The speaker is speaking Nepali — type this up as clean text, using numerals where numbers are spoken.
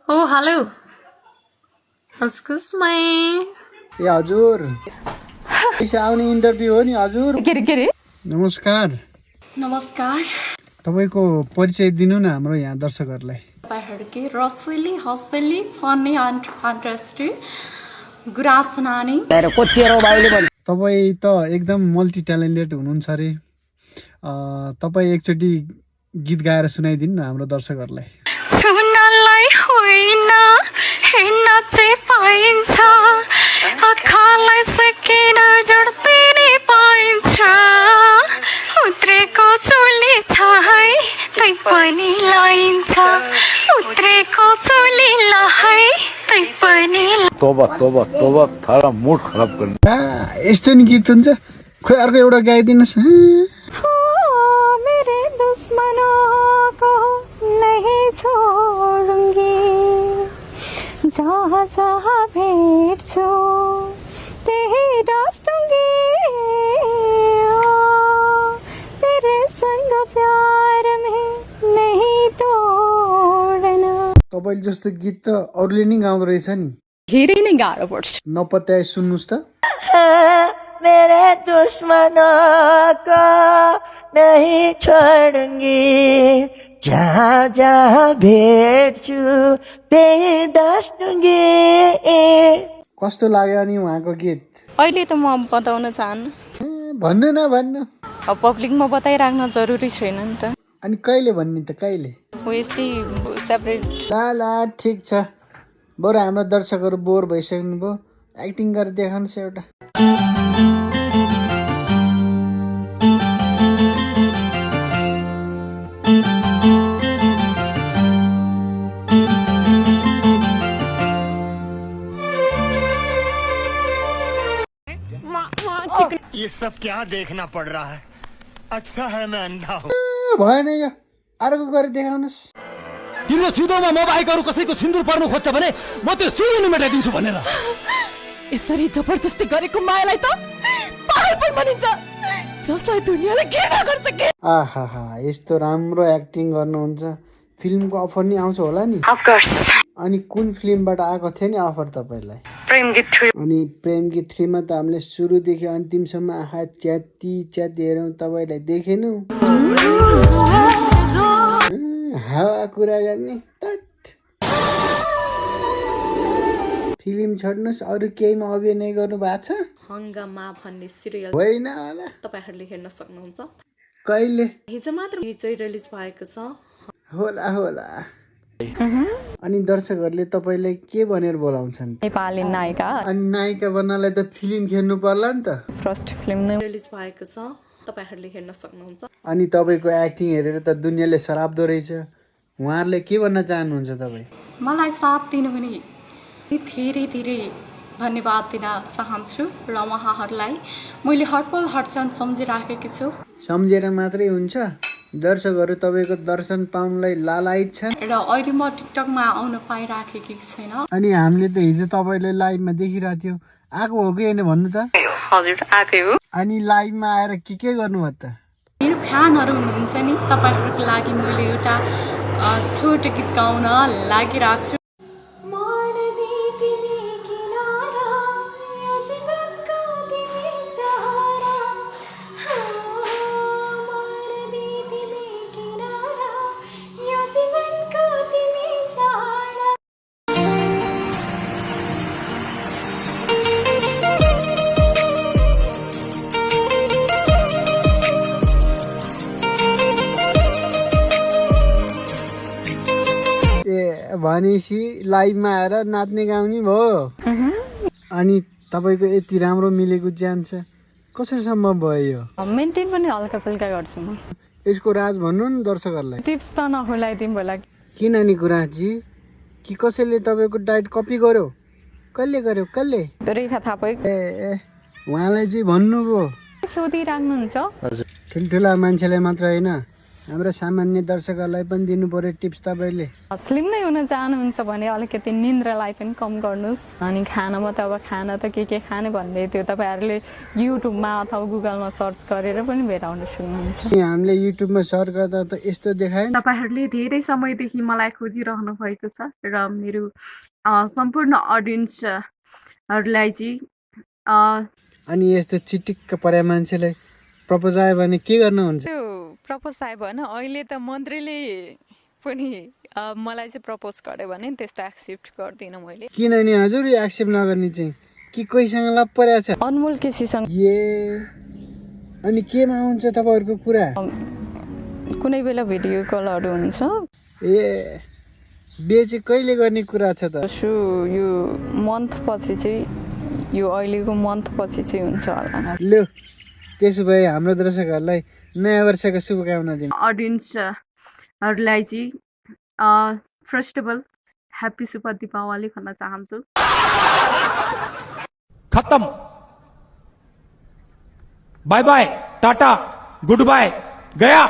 Oh, hello. Excuse me. ए हजुर पैसा आउने इन्टरभ्यू हो नि हजुर के नमस्कार नमस्कार तपाईको परिचय दिनु न हाम्रो यहाँ दर्शकहरुलाई तपाईँहरूकै रसिली हँसेली फनी इन्ट्रेस्टिङ गुड आफ्टरनुन तपाई त एकदम मल्टी ट्यालेन्टेड हुनुहुन्छ रे तपाई एकचोटी गीत गाएर सुनाइदिनु न हाम्रो दर्शकहरुलाई सुन्नलाई होइन हेर्न चाहिँ पाइन्छ आँखालाई सकिन जोड्दै नै पाइन्छ उत्रेको चुली छ है तै पनि लाइन्छ उत्रेको चुली ल है तै पनि तोबा तोबा तोबा थारा मुड खराब कर यस्तो नि गीत हुन्छ खोइ अर्को एउटा गाइदिनुस् मेरे दुश्मनों को नहीं छोड़ूंगी जहाँ जहाँ भेंटो तेरे रास्तूंगी तेरे संग प्यार में नहीं तोड़ना तपाईले जस्तो गीत त अरूले नि गाउँदो रहेछ नि धेरै नै गाह्रो पर्छ नपत्याए सुन्नुस् त मेरे दुश्मनों को नहीं छोड़ूंगी जहाँ जहाँ भेट्छु त्यही डाँच्नुङ्गी कस्तो लाग्यो अनि उहाँको गीत अहिले त म बताउन चाहन्न भन्नु न भन्नु अब पब्लिकमा बताइराख्न जरुरी छैन नि त अनि कहिले भन्ने त कहिले हो यसले सेपरेट ला ठिक छ बरु हाम्रो दर्शकहरू बोर भइसक्नु भयो एक्टिङ गरेर देखाउनुहोस् एउटा ये सब क्या देखना पड़ रहा है अच्छा है मैं अंधा हूँ भएन यो अर्को गरेर देखाउनुहोस् तिम्रो सिधोमा म बाहेक अरू कसैको सिन्दुर पर्नु खोज्छ भने म त्यो सिधो मेटाइदिन्छु भनेर यसरी जबरजस्ती गरेको मायालाई त पागलपन भनिन्छ जसलाई दुनियाँले घृणा गर्छ के आहा यस्तो राम्रो एक्टिङ गर्नुहुन्छ फिल्मको अफर नि आउँछ होला नि अनि कुन फिल्मबाट आएको थियो नि अफर तपाईलाई प्रेम गीत 3 अनि प्रेम गीत 3 मा त हामीले सुरुदेखि अन्तिमसम्म आँखा च्याती हेरौँ तपाईलाई देखेनौ हावा कुरा गर्ने तट फिल्म छोड्नुस् अरु केहीमा अभिनय गर्नु भएको छ हंगामा भन्ने सिरियल होइन होला तपाईहरुले हेर्न सक्नुहुन्छ कहिले हिजो मात्र हिजो रिलिज भएको छ होला अनि दर्शकहरूले तपाईलाई के भनेर बोलाउँछन् नेपाली नायिका अनि नायिका बन्नलाई त फिल्म खेल्नु पर्ला नि त फर्स्ट फिल्म नै रिलिज भएको छ तपाईहरुले हेर्न सक्नुहुन्छ अनि तपाईको एक्टिङ हेरेर त दुनियाँले सराप्दो रहेछ उहाँहरूले के भन्न चाहनुहुन्छ तपाई मलाई साथ दिनुहुने धेरै धेरै धन्यवाद दिन चाहन्छु र उहाँहरूलाई मैले हटपल हटसन सम्झिराखेकी छु सम्झेर मात्रै हुन्छ दर्शकहरू तपाईको दर्शन पाउनलाई लालायित छन् र अहिले म टिकटकमा आउन पाइराखेकी छैन अनि हामीले त हिजो तपाईले लाइभमा देखिरहेको थियो आएको हो कि होइन भन्नु त हजुर आकै हो अनि लाइभमा आएर के गर्नुभयो त मेरो फ्यानहरू हुनुहुन्छ नि तपाईहरुको लागि मैले एउटा छोटो गीत गाउन लागिरहेको छु भनेपछि लाइभमा आएर नाच्ने गाउने भयो अनि तपाईको यति राम्रो मिलेको चान्स कसरी सम्भव भयो यो मेन्टेन पनि हल्का फुल्का गर्छु म यसको राज भन्नु नि दर्शकहरूलाई टिप्स त नखुलाइदिउँ होला किन नि गुराजी कि कसैले तपाईको डाइट कपी गर्यो कसले रेखा थापै ए उहाँलाई चाहिँ भन्नुभयो सोधिराख्नुहुन्छ ठुल्ठुला मान्छेलाई मात्र होइन हाम्रो सामान्य दर्शकहरूलाई पनि दिनु पर्यो टिप्स तपाईँले। स्लिम नै हुन चाहनुहुन्छ भने अलिकति निन्द्रालाई पनि कम गर्नुहोस्। अनि खानामा त अब खाना त के खाने भन्ने त्यो तपाईँहरूले युट्युबमा अथवा गुगलमा सर्च गरेर पनि भेटाउन सक्नुहुन्छ। हामीले युट्युबमा सर्च गर्दा त यस्तो देखायो। तपाईँहरूले धेरै समयदेखि मलाई खोजिरहनु भएको छ र मेरो सम्पूर्ण अडियन्सहरूलाई चाहिँ अनि यस्तो चिटिक्क परे मान्छेलाई प्रपोज आयो भने के गर्नुहुन्छ? त्यो प्रपोज आयो भने अहिले त मन्त्रीले पनि मलाई चाहिँ प्रपोज गर्यो भने त्यस्तो एक्सेप्ट गर्दिनँ मैले। किन नि हजुर यो एक्सेप्ट नगर्ने चाहिँ कि कोहीसँग लप परेको छ? अनमोल केसीसँग। अनि केमा हुन्छ तपाईँहरूको कुरा? कुनै बेला भिडियो कलहरू हुन्छ। बे चाहिँ कहिले गर्ने कुरा छ त? यो मन्थ पछि चाहिँ यो अहिलेको मन्थ पछि चाहिँ हुन्छ होला। लो त्यसो भए हाम्रो दर्शकहरूलाई नयाँ वर्षको शुभकामना दिनु। अडियन्सहरूलाई चाहिँ first of all happy super Deepawali भन्न चाहन्छु। खत्म, bye bye, tata, good bye, गया।